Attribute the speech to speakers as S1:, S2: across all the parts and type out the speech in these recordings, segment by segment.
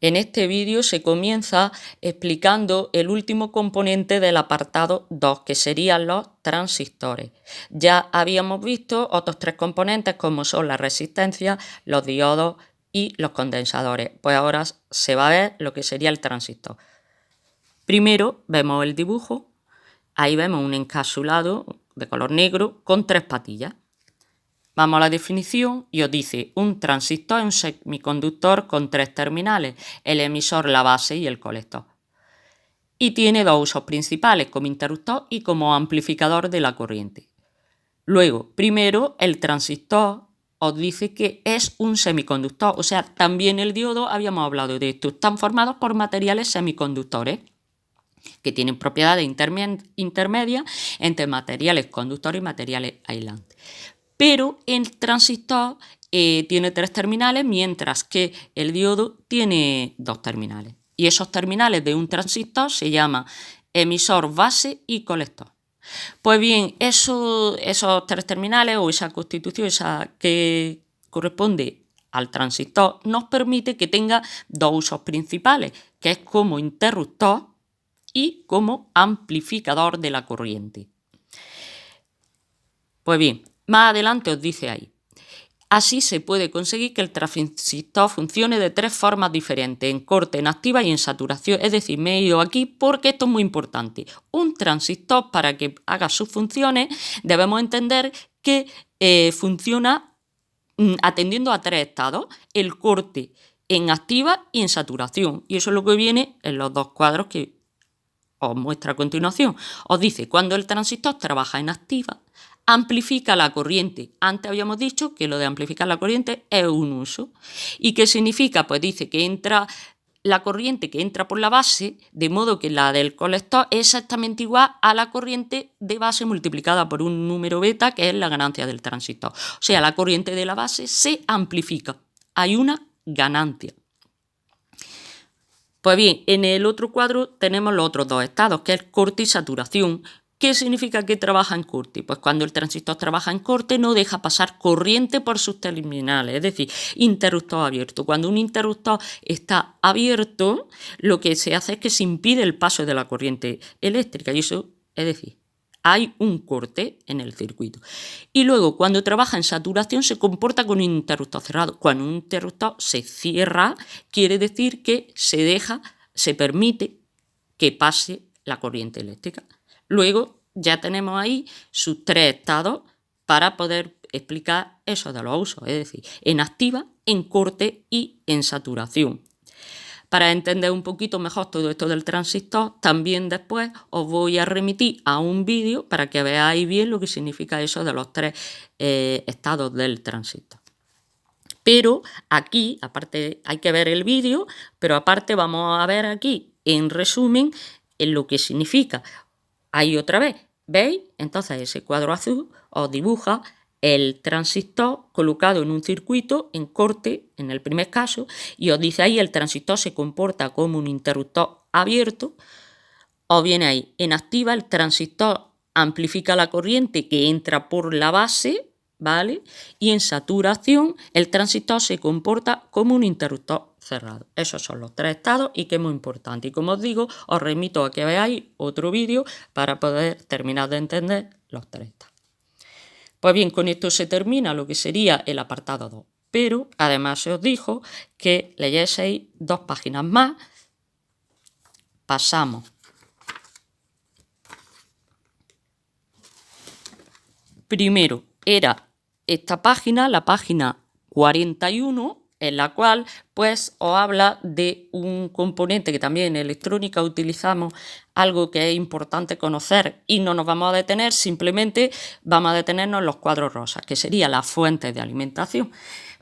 S1: En este vídeo se comienza explicando el último componente del apartado 2, que serían los transistores. Ya habíamos visto otros tres componentes como son la resistencia, los diodos y los condensadores. Pues ahora se va a ver lo que sería el transistor. Primero vemos el dibujo. Ahí vemos un encapsulado de color negro con tres patillas. Vamos a la definición y os dice: un transistor es un semiconductor con tres terminales, el emisor, la base y el colector. Y tiene dos usos principales, como interruptor y como amplificador de la corriente. Luego, primero, el transistor os dice que es un semiconductor, o sea, también el diodo, habíamos hablado de esto, están formados por materiales semiconductores que tienen propiedades intermedias entre materiales conductores y materiales aislantes. Pero el transistor tiene tres terminales, mientras que el diodo tiene dos terminales. Y esos terminales de un transistor se llaman emisor, base y colector. Pues bien, esos tres terminales o esa constitución, esa que corresponde al transistor, nos permite que tenga dos usos principales, que es como interruptor y como amplificador de la corriente. Pues bien, más adelante os dice ahí: así se puede conseguir que el transistor funcione de tres formas diferentes: en corte, en activa y en saturación. Es decir, me he ido aquí porque esto es muy importante. Un transistor, para que haga sus funciones, debemos entender que funciona atendiendo a tres estados: el corte, en activa y en saturación. Y eso es lo que viene en los dos cuadros que os muestra a continuación. Os dice: cuando el transistor trabaja en activa, amplifica la corriente. Antes habíamos dicho que lo de amplificar la corriente es un uso. ¿Y qué significa? Pues dice que entra la corriente que entra por la base, de modo que la del colector es exactamente igual a la corriente de base multiplicada por un número beta, que es la ganancia del transistor. O sea, la corriente de la base se amplifica. Hay una ganancia. Pues bien, en el otro cuadro tenemos los otros dos estados, que es corte y saturación. ¿Qué significa que trabaja en corte? Pues cuando el transistor trabaja en corte no deja pasar corriente por sus terminales, es decir, interruptor abierto. Cuando un interruptor está abierto, lo que se hace es que se impide el paso de la corriente eléctrica, y eso, es decir, hay un corte en el circuito. Y luego, cuando trabaja en saturación, se comporta con un interruptor cerrado. Cuando un interruptor se cierra, quiere decir que se permite que pase la corriente eléctrica. Luego, ya tenemos ahí sus tres estados para poder explicar eso de los usos, es decir, en activa, en corte y en saturación. Para entender un poquito mejor todo esto del transistor, también después os voy a remitir a un vídeo para que veáis bien lo que significa eso de los tres estados del transistor. Pero aquí, aparte, hay que ver el vídeo, pero aparte vamos a ver aquí, en resumen, en lo que significa. Ahí otra vez, ¿veis? Entonces ese cuadro azul os dibuja el transistor colocado en un circuito en corte, en el primer caso, y os dice ahí: el transistor se comporta como un interruptor abierto. Os viene ahí: en activa, el transistor amplifica la corriente que entra por la base, ¿vale? Y en saturación, el transistor se comporta como un interruptor cerrado. Esos son los tres estados y que es muy importante. Y como os digo, os remito a que veáis otro vídeo para poder terminar de entender los tres estados. Pues bien, con esto se termina lo que sería el apartado 2. Pero además se os dijo que leyeseis dos páginas más. Pasamos. Primero era esta página, la página 41, en la cual pues os habla de un componente que también en electrónica utilizamos, algo que es importante conocer, y no nos vamos a detener, simplemente vamos a detenernos en los cuadros rosas, que sería la fuente de alimentación.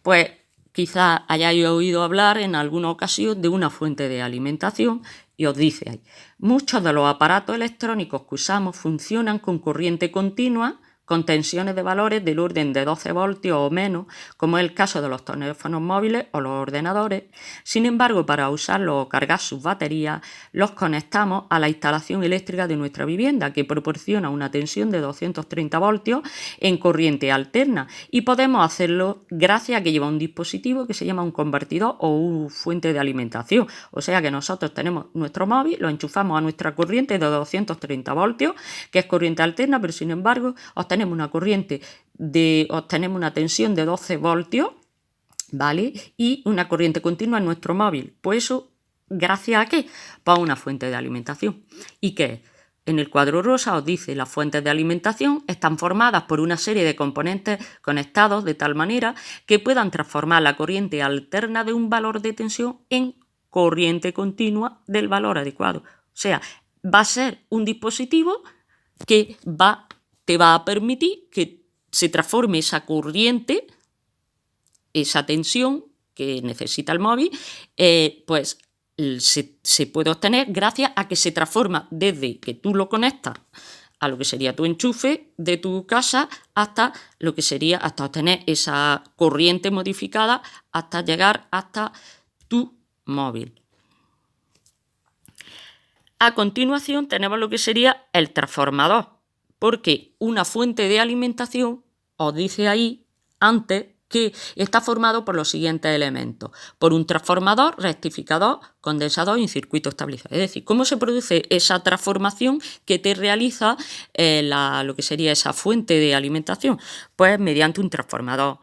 S1: Pues quizás hayáis oído hablar en alguna ocasión de una fuente de alimentación, y os dice ahí: muchos de los aparatos electrónicos que usamos funcionan con corriente continua, con tensiones de valores del orden de 12 voltios o menos, como es el caso de los teléfonos móviles o los ordenadores. Sin embargo, para usarlos o cargar sus baterías, los conectamos a la instalación eléctrica de nuestra vivienda, que proporciona una tensión de 230 voltios en corriente alterna, y podemos hacerlo gracias a que lleva un dispositivo que se llama un convertidor o una fuente de alimentación. O sea que nosotros tenemos nuestro móvil, lo enchufamos a nuestra corriente de 230 voltios, que es corriente alterna, pero sin embargo obtenemos una tensión de 12 voltios, ¿vale? Y una corriente continua en nuestro móvil. Pues eso, ¿gracias a qué? Pues a una fuente de alimentación. ¿Y qué es? En el cuadro rosa os dice las fuentes de alimentación están formadas por una serie de componentes conectados de tal manera que puedan transformar la corriente alterna de un valor de tensión en corriente continua del valor adecuado. O sea, va a ser un dispositivo que te va a permitir que se transforme esa corriente, esa tensión que necesita el móvil, pues se puede obtener gracias a que se transforma desde que tú lo conectas a lo que sería tu enchufe de tu casa hasta lo que sería hasta obtener esa corriente modificada hasta llegar hasta tu móvil. A continuación tenemos lo que sería el transformador, porque una fuente de alimentación os dice ahí antes que está formado por los siguientes elementos: por un transformador, rectificador, condensador y un circuito estabilizador. Es decir, ¿cómo se produce esa transformación que te realiza lo que sería esa fuente de alimentación? Pues mediante un transformador.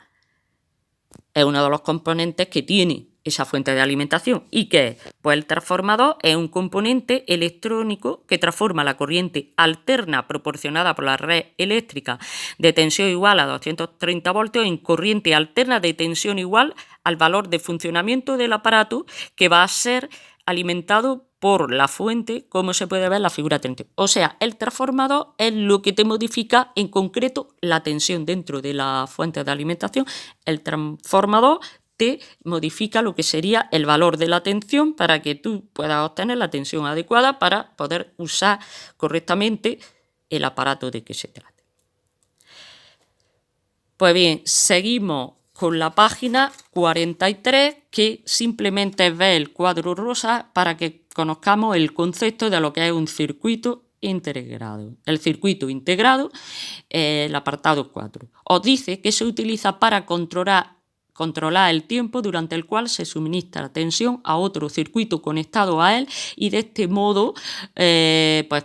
S1: Es uno de los componentes que tiene esa fuente de alimentación. ¿Y qué es? Pues el transformador es un componente electrónico que transforma la corriente alterna proporcionada por la red eléctrica de tensión igual a 230 voltios en corriente alterna de tensión igual al valor de funcionamiento del aparato que va a ser alimentado por la fuente, como se puede ver en la figura 30. O sea, el transformador es lo que te modifica en concreto la tensión dentro de la fuente de alimentación. El transformador te modifica lo que sería el valor de la tensión para que tú puedas obtener la tensión adecuada para poder usar correctamente el aparato de que se trate. Pues bien, seguimos con la página 43, que simplemente es ver el cuadro rosa para que conozcamos el concepto de lo que es un circuito integrado. El circuito integrado, el apartado 4, os dice que se utiliza para controlar el tiempo durante el cual se suministra tensión a otro circuito conectado a él y de este modo pues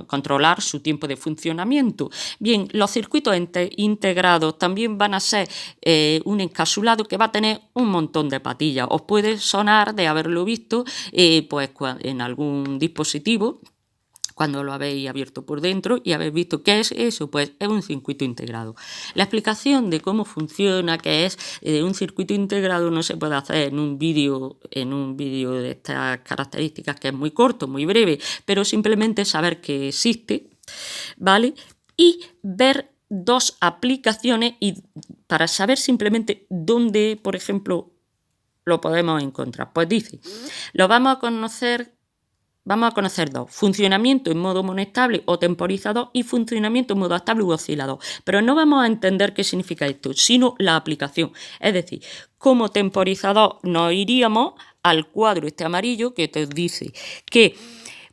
S1: controlar su tiempo de funcionamiento. Bien, los circuitos integrados también van a ser un encapsulado que va a tener un montón de patillas. Os puede sonar de haberlo visto pues en algún dispositivo, cuando lo habéis abierto por dentro y habéis visto qué es eso, pues es un circuito integrado. La explicación de cómo funciona, qué es un circuito integrado, no se puede hacer en un vídeo de estas características, que es muy corto, muy breve, pero simplemente saber que existe, ¿vale? Y ver dos aplicaciones y para saber simplemente dónde, por ejemplo, lo podemos encontrar. Pues dice, vamos a conocer dos: funcionamiento en modo monestable o temporizador y funcionamiento en modo estable u oscilador. Pero no vamos a entender qué significa esto, sino la aplicación. Es decir, como temporizador nos iríamos al cuadro este amarillo que te dice que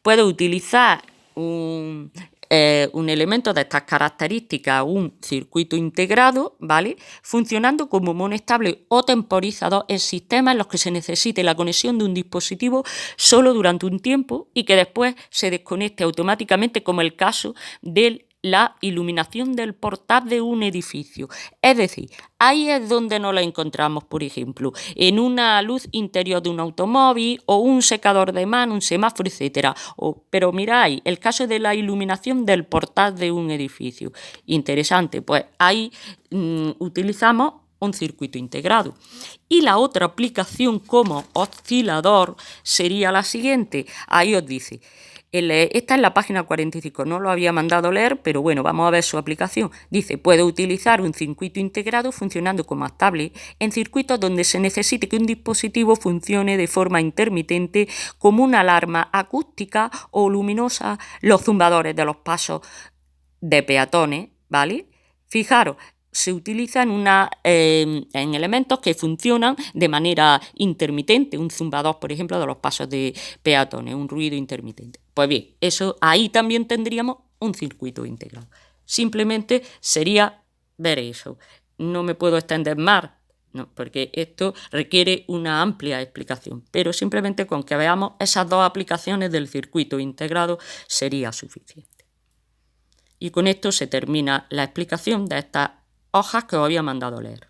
S1: puedo utilizar un elemento de estas características, un circuito integrado, ¿vale?, funcionando como monestable o temporizador en sistemas en los que se necesite la conexión de un dispositivo solo durante un tiempo y que después se desconecte automáticamente, como el caso de la iluminación del portal de un edificio. Es decir, ahí es donde nos la encontramos, por ejemplo, en una luz interior de un automóvil o un secador de mano, un semáforo, etc. Pero miráis, el caso de la iluminación del portal de un edificio. Interesante, pues ahí utilizamos un circuito integrado. Y la otra aplicación como oscilador sería la siguiente. Ahí os dice... Esta es la página 45, no lo había mandado leer, pero bueno, vamos a ver su aplicación. Dice, puede utilizar un circuito integrado funcionando como estable en circuitos donde se necesite que un dispositivo funcione de forma intermitente, como una alarma acústica o luminosa, los zumbadores de los pasos de peatones, ¿vale?, Fijaros, se utiliza en elementos que funcionan de manera intermitente, un zumbador, por ejemplo, de los pasos de peatones, un ruido intermitente. Pues bien, eso ahí también tendríamos un circuito integrado. Simplemente sería ver eso. No me puedo extender más, no, porque esto requiere una amplia explicación, pero simplemente con que veamos esas dos aplicaciones del circuito integrado sería suficiente. Y con esto se termina la explicación de estas hojas que os había mandado leer.